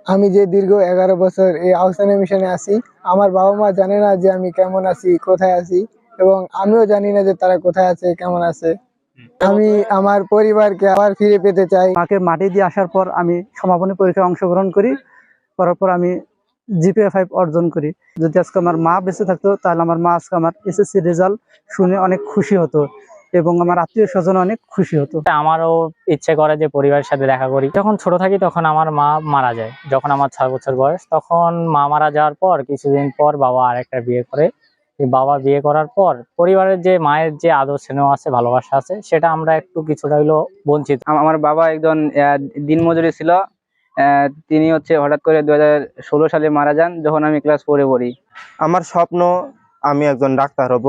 আমি যে দীর্ঘ 11 বছর এই আহসান মিশনে আছি, আমার বাবা মা জানে না যে আমি কেমন আছি, কোথায় আছি, এবং আমিও জানি না যে তারা কোথায় আছে, কেমন আছে। আমি আমার পরিবারকে আবার ফিরে পেতে চাই। মাকে মাটি দিয়ে আসার পর আমি সমাপনী পরীক্ষায় অংশগ্রহণ করি, করার পর আমি GPA 5 অর্জন করি। যদি আজকে আমার মা বেঁচে থাকতো তাহলে আমার মা আজকে আমার SSC রেজাল্ট শুনে অনেক খুশি হতো এবং আমার আত্মীয় স্বজন অনেক খুশি হতো। আমারও ইচ্ছে করে যে পরিবারের সাথে দেখা করি। যখন ছোট থাকি তখন আমার মা মারা যায়। যখন আমার 6 বছর বয়স, তখন মা মারা যাওয়ার পর কিছুদিন পর বাবা আরেকটা বিয়ে করে। এই বাবা বিয়ে করার পর পরিবারের যে মায়ের যে আদর স্নেহ আছে, ভালোবাসা আছে, সেটা আমরা একটু কিছুটা হইলেও বঞ্চিত। আমার বাবা একজন দিনমজুরি ছিল। তিনি হঠাৎ করে 2016 সালে মারা যান, যখন আমি ক্লাস 4-এ পড়ি। আমার স্বপ্ন আমি একজন ডাক্তার হব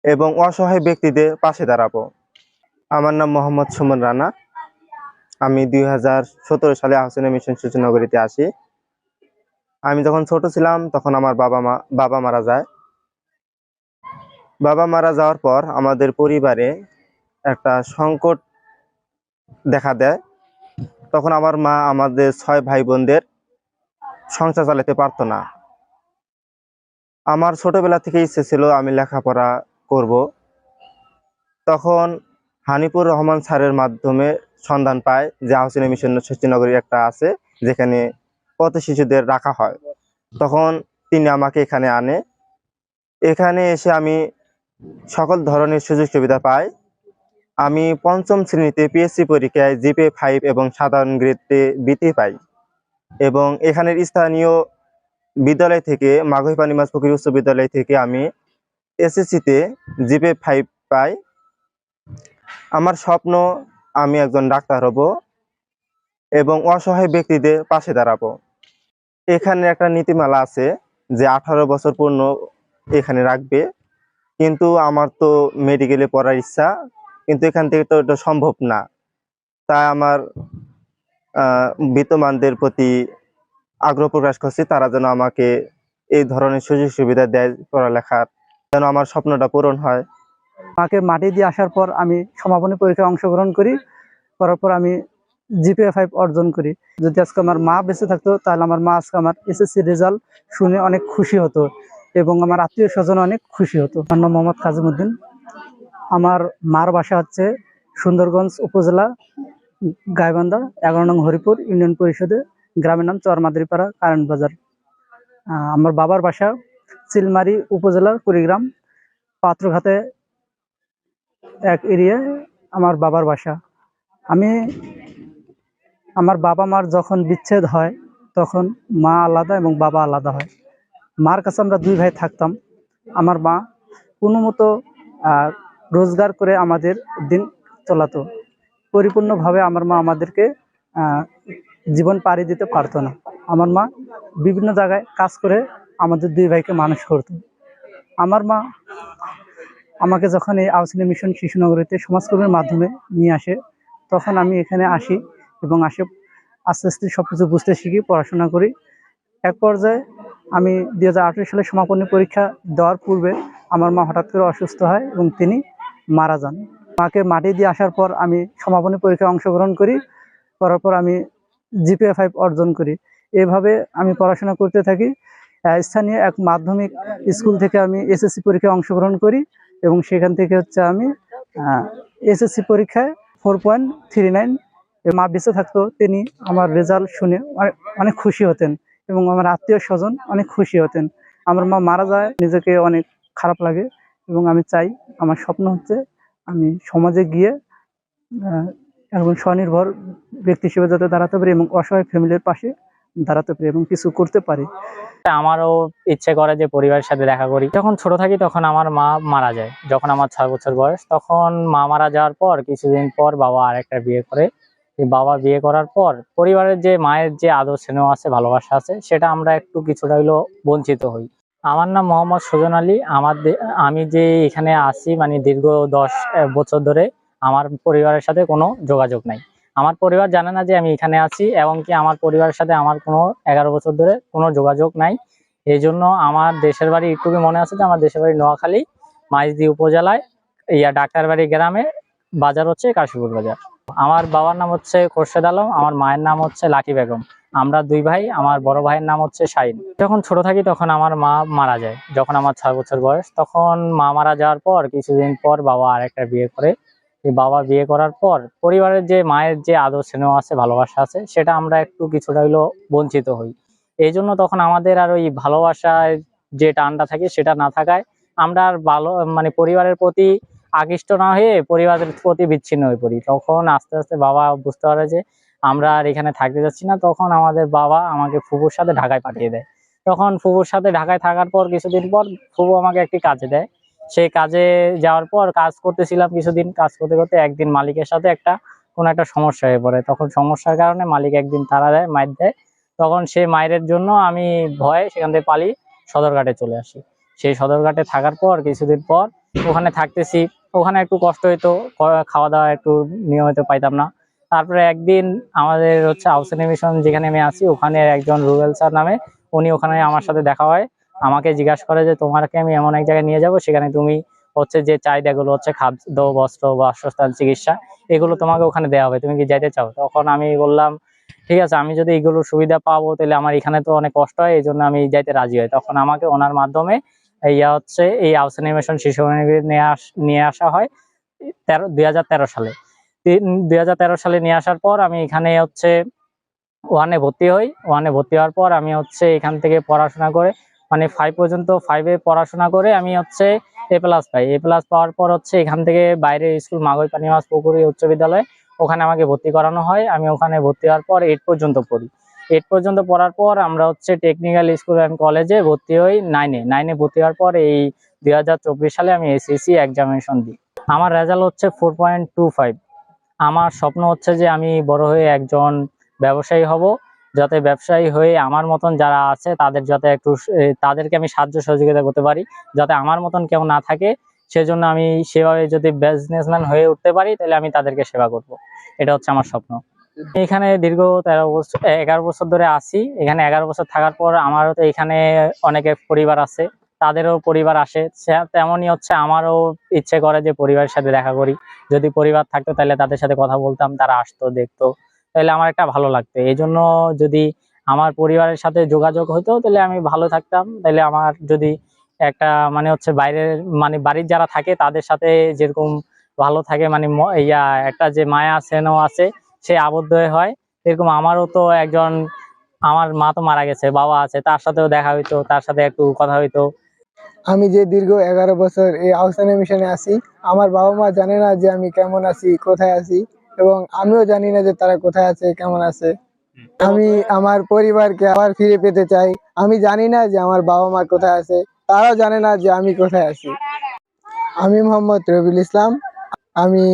এবং অসহায় ব্যক্তিদের পাশে দাঁড়াবো। আমার নাম মোহাম্মদ সুমন রানা। আমি 2017 সালে আহসান মিশন সূচনানগরীতে আসি। আমি যখন ছোট ছিলাম তখন আমার বাবা মারা যায়। বাবা মারা যাওয়ার পর আমাদের পরিবারে একটা সংকট দেখা দেয়। তখন আমার মা আমাদের 6 ভাই বোনদের সংসার চালাতে পারতো না। আমার ছোটবেলা থেকে ইচ্ছে ছিল আমি লেখাপড়া করব। তখন হানিপুর রহমান স্যারের মাধ্যমে সন্ধান পায় যে আহসান মিশন সৃষ্টিনগরী একটা আছে, যেখানে পথ শিশুদের রাখা হয়। তখন তিনি আমাকে এখানে আনে। এখানে এসে আমি সকল ধরনের সুযোগ সুবিধা পাই। আমি 5ম শ্রেণীতে PSC পরীক্ষায় GPA 5 এবং সাধারণ গ্রেডে বৃত্তি পাই এবং এখানের স্থানীয় বিদ্যালয় থেকে মাঘইপানি মাছপুকুর উচ্চ বিদ্যালয় থেকে আমি SSC-তে GPA 5 পাই। আমার স্বপ্ন আমি একজন ডাক্তার হব এবং অসহায় ব্যক্তিদের পাশে দাঁড়াবো। এখানে একটা নীতিমালা আছে যে 18 বছর পূর্ণ এখানে রাখবে, কিন্তু আমার তো মেডিকেলে পড়ার ইচ্ছা, কিন্তু এখান থেকে তো এটা সম্ভব না। তাই আমার বিত্তমানদের প্রতি আগ্রহ প্রকাশ করছি, তারা যেন আমাকে এই ধরনের সুযোগ সুবিধা দেয় পড়ালেখার, যেন আমার স্বপ্নটা পূরণ হয়। মাকে মাটি দিয়ে আসার পর আমি সমাপনী পরীক্ষায় অংশগ্রহণ করি, করার পর আমি GPA 5 অর্জন করি। যদি আজকে আমার মা বেঁচে থাকতো তাহলে আমার মা আজকে আমার SSC রেজাল্ট শুনে অনেক খুশি হতো এবং আমার আত্মীয় স্বজন অনেক খুশি হতো। আমার নাম মোহাম্মদ কাজিমউদ্দিন। আমার মার বাসা হচ্ছে সুন্দরগঞ্জ উপজেলা গাইবান্ধা 11 নং হরিপুর ইউনিয়ন পরিষদে, গ্রামের নাম চরমাদারিপাড়া, কারেন্ট বাজার। আমার বাবার বাসা চিলমারি উপজেলার কুড়িগ্রাম পাত্রঘাতে এক এরিয়ায় আমার বাবার বাসা। আমার বাবা মার যখন বিচ্ছেদ হয় তখন মা আলাদা এবং বাবা আলাদা হয়। মার কাছে আমরা 2 ভাই থাকতাম। আমার মা কোনো মতো রোজগার করে আমাদের দিন চলাতো। পরিপূর্ণভাবে আমার মা আমাদেরকে জীবন পাড়ি দিতে পারতো না। আমার মা বিভিন্ন জায়গায় কাজ করে আমাদের 2 ভাইকে মানুষ করতো। আমার মা আমাকে যখন এই আহসান মিশন শিশুনগরীতে সমাজকর্মের মাধ্যমে নিয়ে আসে, তখন আমি এখানে আসি এবং আস্তে আস্তে সবকিছু বুঝতে শিখি, পড়াশোনা করি। এক পর্যায়ে আমি 2018 সালে সমাপনী পরীক্ষা দেওয়ার পূর্বে আমার মা হঠাৎ করে অসুস্থ হয় এবং তিনি মারা যান। মাকে মাটি দিয়ে আসার পর আমি সমাপনী পরীক্ষায় অংশগ্রহণ করি, করার পর আমি GPA 5 অর্জন করি। এভাবে আমি পড়াশোনা করতে থাকি। স্থানীয় এক মাধ্যমিক স্কুল থেকে আমি SSC পরীক্ষায় অংশগ্রহণ করি এবং সেখান থেকে আমি SSC পরীক্ষায় 4.39। মা বেঁচে থাকতো তিনি আমার রেজাল্ট শুনে অনেক খুশি হতেন এবং আমার আত্মীয় স্বজন অনেক খুশি হতেন। আমার মা মারা যায়, নিজেকে অনেক খারাপ লাগে এবং আমি চাই, আমার স্বপ্ন হচ্ছে আমি সমাজে গিয়ে একজন স্বনির্ভর ব্যক্তি হিসেবে যাতে দাঁড়াতে পারি এবং অসহায় ফ্যামিলির পাশে দাঁড়াতে পারি এবং কিছু করতে পারি। আমারও ইচ্ছে করে যে পরিবারের সাথে দেখা করি। যখন ছোট থাকি তখন আমার মা মারা যায়। যখন আমার 6 বছর বয়স, তখন মা মারা যাওয়ার পর কিছুদিন পর বাবা আরেকটা বিয়ে করে। এই বাবা বিয়ে করার পর পরিবারের যে মায়ের যে আদর স্নেহ আছে, ভালোবাসা আছে, সেটা আমরা একটু কিছুটা হইলেও বঞ্চিত হই। আমার নাম মোহাম্মদ সুজন আলী। আমি যে এখানে আছি মানে দীর্ঘ 10 বছর ধরে আমার পরিবারের সাথে কোনো যোগাযোগ নাই। আমার পরিবার জানে না যে আমি এখানে আছি, এবং কি আমার পরিবারের সাথে আমার কোনো 11 বছর ধরে কোনো যোগাযোগ নাই। এই জন্য আমার দেশের বাড়ি একটুকু মনে আছে যে আমার দেশের বাড়ি নোয়াখালী, মাইজদি উপজেলায় ডাক্তারবাড়ি গ্রামে, বাজার হচ্ছে কাশীপুর বাজার। আমার বাবার নাম হচ্ছে খোরশেদ আলম, আমার মায়ের নাম হচ্ছে লাকি বেগম। আমরা দুই ভাই, আমার বড় ভাইয়ের নাম হচ্ছে শাহিন। যখন ছোট থাকি তখন আমার মা মারা যায়। যখন আমার 6 বছর বয়স, তখন মা মারা যাওয়ার পর কিছুদিন পর বাবা আরেকটা বিয়ে করে। এই বাবা বিয়ে করার পর পরিবারের যে মায়ের যে আদর স্নেহ আছে, ভালোবাসা আছে, সেটা আমরা একটু কিছুটা হইলেও বঞ্চিত হই। এই জন্য তখন আমাদের আর ওই ভালোবাসায় যে টানটা থাকে সেটা না থাকায় আমরা আর ভালো মানে পরিবারের প্রতি আকৃষ্ট না হয়ে পরিবারের প্রতি বিচ্ছিন্ন হয়ে পড়ি। তখন আস্তে আস্তে বাবা বুঝতে পারে যে আমরা আর এখানে থাকতে যাচ্ছি না। তখন আমাদের বাবা আমাকে ফুফুর সাথে ঢাকায় পাঠিয়ে দেয়। তখন ফুফুর সাথে ঢাকায় থাকার পর কিছুদিন পর ফুফু আমাকে একটি কাজে দেয়। সেই কাজে যাওয়ার পর কাজ করতেছিলাম, কিছুদিন কাজ করতে করতে একদিন মালিকের সাথে কোনো একটা সমস্যা হয়ে পড়ে। তখন সমস্যার কারণে মালিক একদিন তাড়া দেয়, মাইর দেয়। তখন সেই মায়ের জন্য আমি ভয়ে সেখান থেকে পালিয়ে সদরঘাটে চলে আসি। সেই সদরঘাটে থাকার পর কিছুদিন পর ওখানে থাকতেছি। ওখানে একটু কষ্ট হইতো, খাওয়া দাওয়া একটু নিয়মিত পাইতাম না। তারপরে একদিন আমাদের হচ্ছে আউসেনি মিশন যেখানে আমি আছি, ওখানে একজন রুবেল স্যার নামে, উনি ওখানে আমার সাথে দেখা হয়। আমাকে জিজ্ঞাসা করে যে তোমাকে আমি এমন এক জায়গায় নিয়ে যাব, সেখানে তুমি হচ্ছে যে চাহিদাগুলো হচ্ছে খাদ্য, বস্ত্র, বাসস্থান, চিকিৎসা, এগুলো তোমাকে ওখানে দেওয়া হবে, তুমি কি যাইতে চাও? তখন আমি বললাম ঠিক আছে, আমি যদি এগুলো সুবিধা পাবো তাহলে আমার এখানে তো অনেক কষ্ট হয়, এই জন্য আমি যাইতে রাজি হই। তখন আমাকে ওনার মাধ্যমে হচ্ছে এই আউসেনি মিশন শিশু নিয়ে আসা হয় 2013 সালে। 2013 সালে নিয়ে আসার পর আমি এখানে হচ্ছে ওয়ানে ভর্তি হই। ওয়ানে ভর্তি হওয়ার পর আমি হচ্ছে এখান থেকে পড়াশোনা করে মানে 5 পর্যন্ত, 5-এ পড়াশোনা করে আমি হচ্ছে A+ পাই। A+ পাওয়ার পর হচ্ছে এখান থেকে বাইরে স্কুল মাগই পানিমাস পুকুরি উচ্চ বিদ্যালয়, ওখানে আমাকে ভর্তি করানো হয়। আমি ওখানে ভর্তি হওয়ার পর 8 পর্যন্ত পড়ি। 8 পর্যন্ত পড়ার পর আমরা হচ্ছে টেকনিক্যাল স্কুল অ্যান্ড কলেজে ভর্তি হই 9-এ ভর্তি হওয়ার পর এই 2024 সালে আমি SSC এক্সামিনেশন দিই। আমার রেজাল্ট হচ্ছে 4.25। আমার স্বপ্ন হচ্ছে যে আমি বড় হয়ে একজন ব্যবসায়ী হব, যাতে ব্যবসায়ী হয়ে আমার মতন যারা আছে তাদের যাতে তাদেরকে আমি সাহায্য সহযোগিতা করতে পারি, যাতে আমার মতন কেউ না থাকে। সেজন্য আমি সেভাবে যদি বিজনেসম্যান হয়ে উঠতে পারি তাহলে আমি তাদেরকে সেবা করব। এটা হচ্ছে আমার স্বপ্ন। এখানে দীর্ঘ 11 বছর ধরে আছি। এখানে 11 বছর থাকার পর আমারও তো এখানে অনেকে পরিবার আছে, তাদেরও পরিবার আসে। তেমনই হচ্ছে আমারও ইচ্ছে করে যে পরিবারের সাথে দেখা করি। যদি পরিবার থাকতো তাহলে তাদের সাথে কথা বলতাম, তারা আসতো, দেখতো, তাহলে আমার একটা ভালো লাগতো। এই জন্য যদি আমার পরিবারের সাথে যোগাযোগ হতো তাহলে আমি ভালো থাকতাম। তাহলে আমার যদি একটা মানে হচ্ছে বাইরের মানে বাড়ির যারা থাকে তাদের সাথে যেরকম ভালো থাকে, মানে একটা যে মায়া স্নেহ আছে সে আবদ্ধ হয়, এরকম আমারও তো একজন, আমার মা তো মারা গেছে, বাবা আছে, তার সাথেও দেখা হইতো, তার সাথে একটু কথা হইতো। আমি যে দীর্ঘ 11 বছর এই আহসানে মিশনে আছি, আমার বাবা মা জানে না যে আমি কেমন আছি, কোথায় আছি, এবং আমিও জানি না যে তারা কোথায় আছে, কেমন আছে। আমি আমার পরিবারকে আবার ফিরে পেতে চাই। আমি জানি না যে আমার বাবা মা কোথায় আছে, তারাও জানে না যে আমি কোথায় আছি। আমি মোহাম্মদ রবিউল ইসলাম। আমি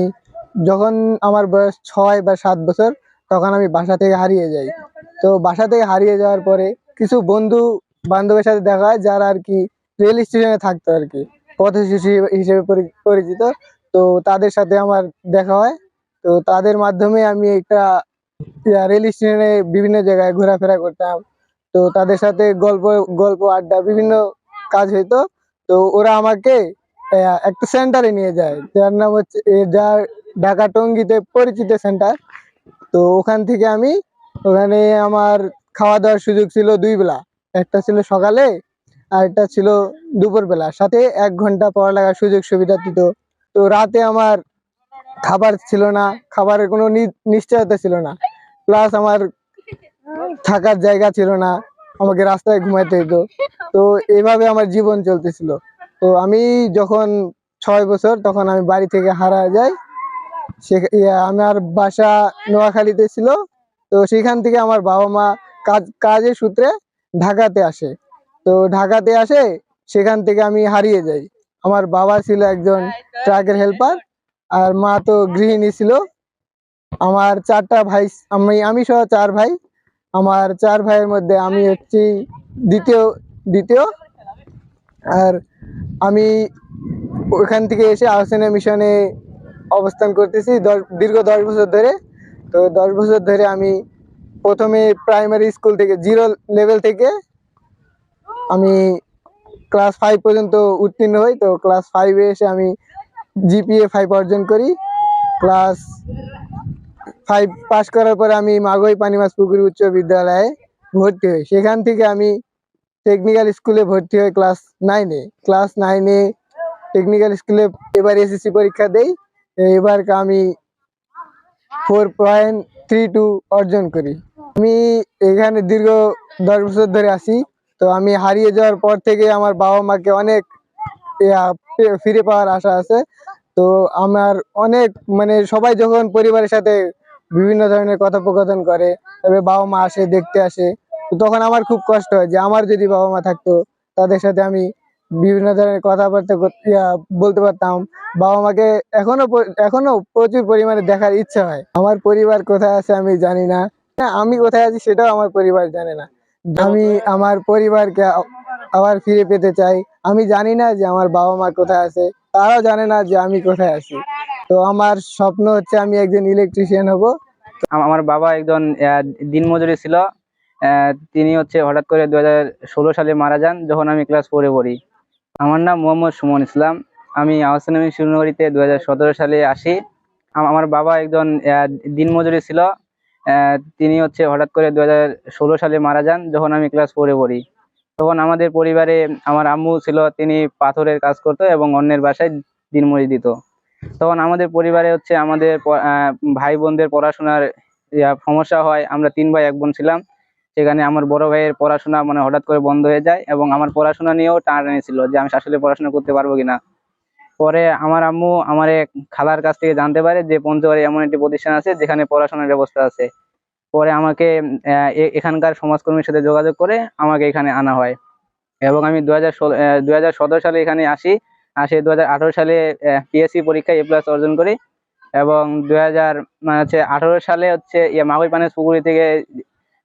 যখন আমার বয়স 6 বা 7 বছর, তখন আমি বাসা থেকে হারিয়ে যাই। তো বাসা থেকে হারিয়ে যাওয়ার পরে কিছু বন্ধু বান্ধবের সাথে দেখা হয়, যারা আর কি রেল স্টেশনে থাকতো আর কি, পথশিশু হিসেবে পরিচিত। তো তাদের সাথে আমার দেখা হয়। তো তাদের মাধ্যমে আমি একটা রেল স্টেশনে বিভিন্ন জায়গায় ঘোরাফেরা করতাম। তো তাদের সাথে গল্প গল্প আড্ডা বিভিন্ন কাজ হইতো। তো ওরা আমাকে একটা সেন্টারে নিয়ে যায়, যার নাম হচ্ছে যার ঢাকা টঙ্গীতে পরিচিত সেন্টার। তো ওখানে আমার খাওয়া দাওয়ার সুযোগ ছিল 2 বেলা। একটা ছিল সকালে আর একটা ছিল দুপুর বেলা, সাথে 1 ঘন্টা পড়ালেখার সুযোগ সুবিধা দিত। তো রাতে আমার খাবার ছিল না, খাবারের কোনো নিশ্চয়তা ছিল না, প্লাস আমার থাকার জায়গা ছিল না, আমাকে রাস্তায় ঘুমাইতে হতো। তো এইভাবে আমার জীবন চলতেছিল। তো আমি যখন 6 বছর, তখন আমি বাড়ি থেকে হারা যাই। আমার বাসা নোয়াখালীতে ছিল। তো সেখান থেকে আমার বাবা মা কাজের সূত্রে ঢাকাতে আসে। তো ঢাকাতে আসে, সেখান থেকে আমি হারিয়ে যাই। আমার বাবা ছিল একজন ট্রাকের হেল্পার, আর মা তো গৃহিণী ছিল। আমার 4টা ভাই, আমি সহ 4 ভাই। আমার 4 ভাইয়ের মধ্যে আমি হচ্ছি দ্বিতীয়। আর আমি ওখান থেকে এসে আহসানে মিশনে অবস্থান করতেছি দীর্ঘ 10 বছর ধরে। তো 10 বছর ধরে আমি প্রথমে প্রাইমারি স্কুল থেকে 0 লেভেল থেকে আমি ক্লাস 5 পর্যন্ত উত্তীর্ণ হই। তো ক্লাস 5-এ এসে আমি GPA 5 অর্জন করি। ক্লাস 5 পাস করার পরে আমি মাগই পানিমাস পুকুরি উচ্চ বিদ্যালয়ে ভর্তি হই। সেখান থেকে আমি টেকনিক্যাল স্কুলে ভর্তি হই ক্লাস 9-এ টেকনিক্যাল স্কুলে এবার এসএসসি পরীক্ষা দেই। এবার আমি 4.32 অর্জন করি। আমি এখানে দীর্ঘ 10 বছর ধরে আছি। তো আমি হারিয়ে যাওয়ার পর থেকে আমার বাবা মাকে অনেক ফিরে পাওয়ার আশা আছে। তো আমার অনেক মানে সবাই যখন পরিবারের সাথে বিভিন্ন ধরনের কথোপকথন করে, তবে বাবা মা আসে, দেখতে আসে, তো তখন আমার খুব কষ্ট হয় যে আমার যদি বাবা মা থাকতো, তাদের সাথে আমি বিভিন্ন ধরনের কথাবার্তা বলতে পারতাম। বাবা মাকে এখনো প্রচুর পরিমাণে দেখার ইচ্ছা হয়। আমার পরিবার কোথায় আছে আমি জানি না, আমি কোথায় আছি সেটাও আমার পরিবার জানে না। আমি আমার পরিবারকে আবার ফিরে পেতে চাই। আমি জানি না যে আমার বাবা মা কোথায় আছে, তারাও জানে না যে আমি কোথায় আছি। তো আমার স্বপ্ন হচ্ছে আমি একজন ইলেকট্রিশিয়ান হব। আমার বাবা একজন দিনমজুরি ছিল। তিনি হচ্ছে হঠাৎ করে 2016 সালে মারা যান, যখন আমি ক্লাস 4-এ পড়ি। আমার নাম মোহাম্মদ সুমন ইসলাম। আমি আহসান আমিন শিশুনগরীতে 2017 সালে আসি। আমার বাবা একজন দিনমজুরি ছিল। তিনি হচ্ছে হঠাৎ করে 2016 সালে মারা যান, যখন আমি ক্লাস 4-এ পড়ি। তখন আমাদের পরিবারে আমার আম্মু ছিল, তিনি পাথরের কাজ করতো এবং অন্যের বাসায় দিনমজুরি দিত। তখন আমাদের পরিবারে হচ্ছে আমাদের ভাই বোনদের পড়াশোনার সমস্যা হয়। আমরা 3 ভাই 1 বোন ছিলাম। সেখানে আমার বড় ভাইয়ের পড়াশোনা মানে হঠাৎ করে বন্ধ হয়ে যায় এবং আমার পড়াশোনা নিয়েও টানাটানি ছিল যে আমি আসলে পড়াশোনা করতে পারবো কিনা। পরে আমার আম্মু আমার এক খালার কাছ থেকে জানতে পারে যে পঞ্চগড়ে এমন একটি প্রতিষ্ঠান আছে যেখানে পড়াশোনার ব্যবস্থা আছে। পরে আমাকে এখানকার সমাজকর্মীর সাথে যোগাযোগ করে আমাকে এখানে আনা হয় এবং আমি 2017 সালে এখানে আসি। 2018 সালে পিএসসি পরীক্ষায় A+ অর্জন করি এবং 2018 সালে হচ্ছে মাগুই পানিস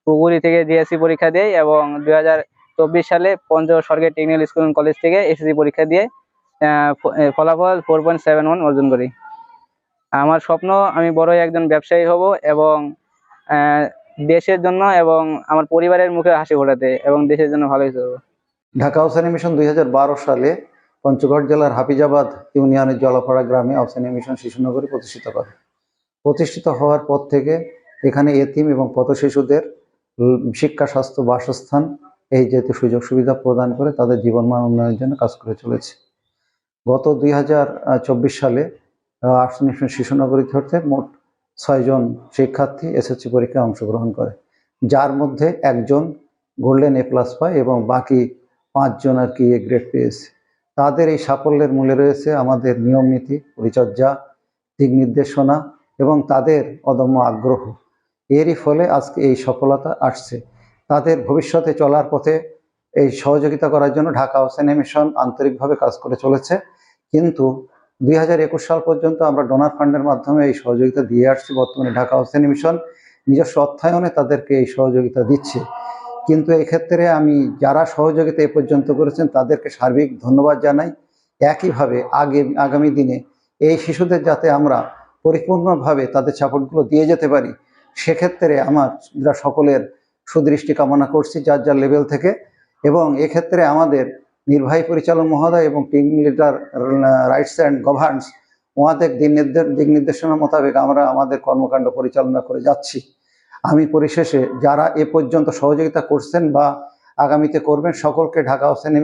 পুকুরি থেকে জিএসসি পরীক্ষা দেই এবং 2024 সালে পঞ্চগড় সরকারি টেকনিক্যাল স্কুল এন্ড কলেজ থেকে এসএসসি পরীক্ষা দিয়ে ফলাফল 4.71 অর্জন করি। আমার স্বপ্ন আমি বড় হয়ে একজন ব্যবসায়ী হব এবং দেশের জন্য এবং আমার পরিবারের মুখে হাসি ফোটাতে এবং দেশের জন্য ভালো কিছু করবো। ঢাকা আহসানী মিশন 2012 সালে পঞ্চগড় জেলার হাফিজাবাদ ইউনিয়নের জলাপাড়া গ্রামে আহসানী মিশন শিশুনগরী প্রতিষ্ঠিত করে। প্রতিষ্ঠিত হওয়ার পর থেকে এখানে এতিম এবং পথ শিশুদের শিক্ষা, স্বাস্থ্য, বাসস্থান এই জাতীয় সুযোগ সুবিধা প্রদান করে তাদের জীবনমান উন্নয়নের জন্য কাজ করে চলেছে। গত 2024 সালে আহসানী মিশন শিশুনগরী হতে মোট 6 জন শিক্ষার্থী এসএসসি পরীক্ষায় অংশগ্রহণ করে, যার মধ্যে 1 জন গোল্ডেন A+ পায় এবং বাকি 5 জন আর কি A গ্রেড পেয়েছে। তাদের এই সাফল্যের মূলে রয়েছে আমাদের নিয়ম নীতি, পরিচর্যা, দিক নির্দেশনা এবং তাদের অদম্য আগ্রহ। এরই ফলে আজকে এই সফলতা আসছে। তাদের ভবিষ্যতে চলার পথে এই সহযোগিতা করার জন্য ঢাকা আহসানী মিশন আন্তরিকভাবে কাজ করে চলেছে। কিন্তু 2021 সাল পর্যন্ত আমরা ডোনার ফান্ডের মাধ্যমে এই সহযোগিতা দিয়ে আসছি। বর্তমানে ঢাকা আহসানী মিশন নিজস্ব অর্থায়নে তাদেরকে এই সহযোগিতা দিচ্ছে। কিন্তু এক্ষেত্রে আমি যারা সহযোগিতা এ পর্যন্ত করেছেন তাদেরকে সার্বিক ধন্যবাদ জানাই। একইভাবে আগামী দিনে এই শিশুদের যাতে আমরা পরিপূর্ণভাবে তাদের সাপোর্টগুলো দিয়ে যেতে পারি, সেক্ষেত্রে আমরা সকলের সুদৃষ্টি কামনা করছি যার যার লেভেল থেকে। এবং এক্ষেত্রে আমাদের নির্বাহী পরিচালক মহোদয় এবং team leader rights and governance ওনাদের দিক নির্দেশনা মোতাবেক আমরা আমাদের কর্মকাণ্ড পরিচালনা করে যাচ্ছি। আমি পরিশেষে যারা এ পর্যন্ত সহযোগিতা করছেন বা আগামীতে করবেন সকলকে ঢাকা আহসানী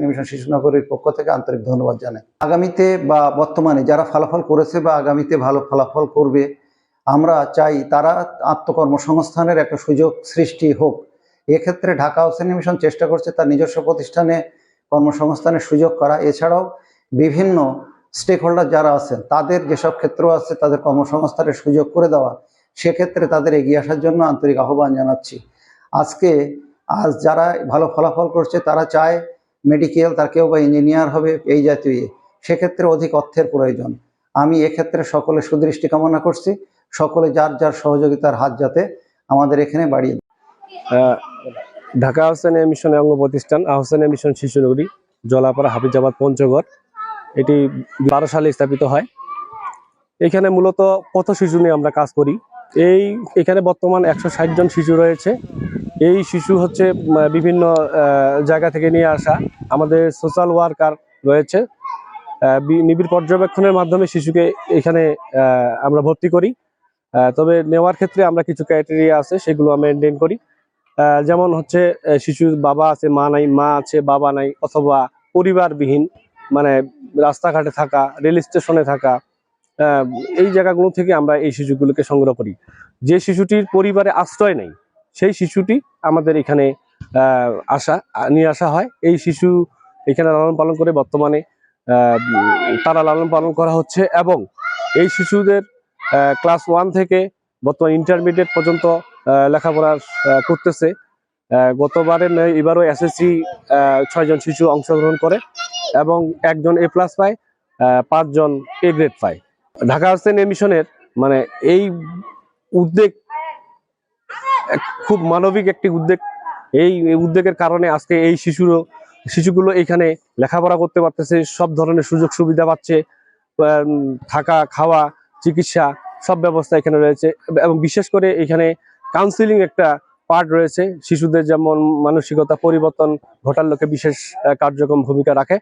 মিশন শিশুনগরীর পক্ষ থেকে আন্তরিক ধন্যবাদ জানাই। আগামীতে বা বর্তমানে যারা ফলাফল করেছে বা আগামীতে ভালো ফলাফল করবে, আমরা চাই তারা আত্মকর্মসংস্থানের একটা সুযোগ সৃষ্টি হোক। এক্ষেত্রে ঢাকা আহসানী মিশন চেষ্টা করছে তার নিজস্ব প্রতিষ্ঠানে কর্মসংস্থানের সুযোগ করা। এছাড়াও বিভিন্ন স্টেক হোল্ডার যারা আছেন তাদের যেসব ক্ষেত্র আছে তাদের কর্মসংস্থানের সুযোগ করে দেওয়া, সেক্ষেত্রে তাদের এগিয়ে আসার জন্য আন্তরিক আহ্বান জানাচ্ছি। আজ যারা ভালো ফলাফল করছে তারা চায় মেডিকেল, তার কেউ বা ইঞ্জিনিয়ার হবে, এই জাতীয় সেক্ষেত্রে অধিক অর্থের প্রয়োজন। আমি এক্ষেত্রে সকলে সুদৃষ্টি কামনা করছি। সকলে যার যার সহযোগিতার হাত যাতে আমাদের এখানে বাড়িয়ে দেয়। ঢাকা আহসানী মিশনের অঙ্গ প্রতিষ্ঠান আহসানী মিশন শিশুনগরী, জলাপাড়া, হাফিজাবাদ, পঞ্চগড়। এটি 12 সালে স্থাপিত হয়। এখানে মূলত পথ শিশু নিয়ে আমরা কাজ করি। এখানে বর্তমান 160 জন শিশু রয়েছে। এই শিশু হচ্ছে বিভিন্ন জায়গা থেকে নিয়ে আসা। আমাদের সোশ্যাল ওয়ার্কার রয়েছে। নিবিড় পর্যবেক্ষণের মাধ্যমে শিশুকে এখানে আমরা ভর্তি করি। তবে নেওয়ার ক্ষেত্রে আমরা কিছু ক্রাইটেরিয়া আছে, সেগুলো আমরা মেনটেন করি। যেমন হচ্ছে শিশুর বাবা আছে, মা নাই, মা আছে বাবা নাই, অথবা পরিবারবিহীন, মানে রাস্তাঘাটে থাকা, রেল স্টেশনে থাকা, এই জায়গাগুলো থেকে আমরা এই শিশুগুলোকে সংগ্রহ করি। যে শিশুটির পরিবারে আশ্রয় নেই, সেই শিশুটি আমাদের এখানে নিয়ে আসা হয়। এই শিশু এখানে লালন পালন করে বর্তমানে তারা লালন পালন করা হচ্ছে, এবং এই শিশুদের ক্লাস 1 থেকে বর্তমানে ইন্টারমিডিয়েট পর্যন্ত লেখাপড়া করতেছে। গতবারে এবারও এসএসসি 6 জন শিশু অংশগ্রহণ করে এবং 1 জন A+ পায়, 5 জন A গ্রেড পায়। ঢাকা হোসেন মিশনের মানে এই উদ্যোগ খুব মানবিক একটি উদ্যোগ। এই উদ্যোগের কারণে আজকে এই শিশুগুলো এখানে লেখাপড়া করতে পারতেছে, সব ধরনের সুযোগ সুবিধা পাচ্ছে, থাকা, খাওয়া, চিকিৎসা সব ব্যবস্থা এখানে রয়েছে। এবং বিশেষ করে এখানে কাউন্সিলিং একটা পার্ট রয়েছে। শিশুদের যেমন মানসিকতা পরিবর্তন ঘটার লক্ষ্যে বিশেষ কার্যক্রম ভূমিকা রাখে।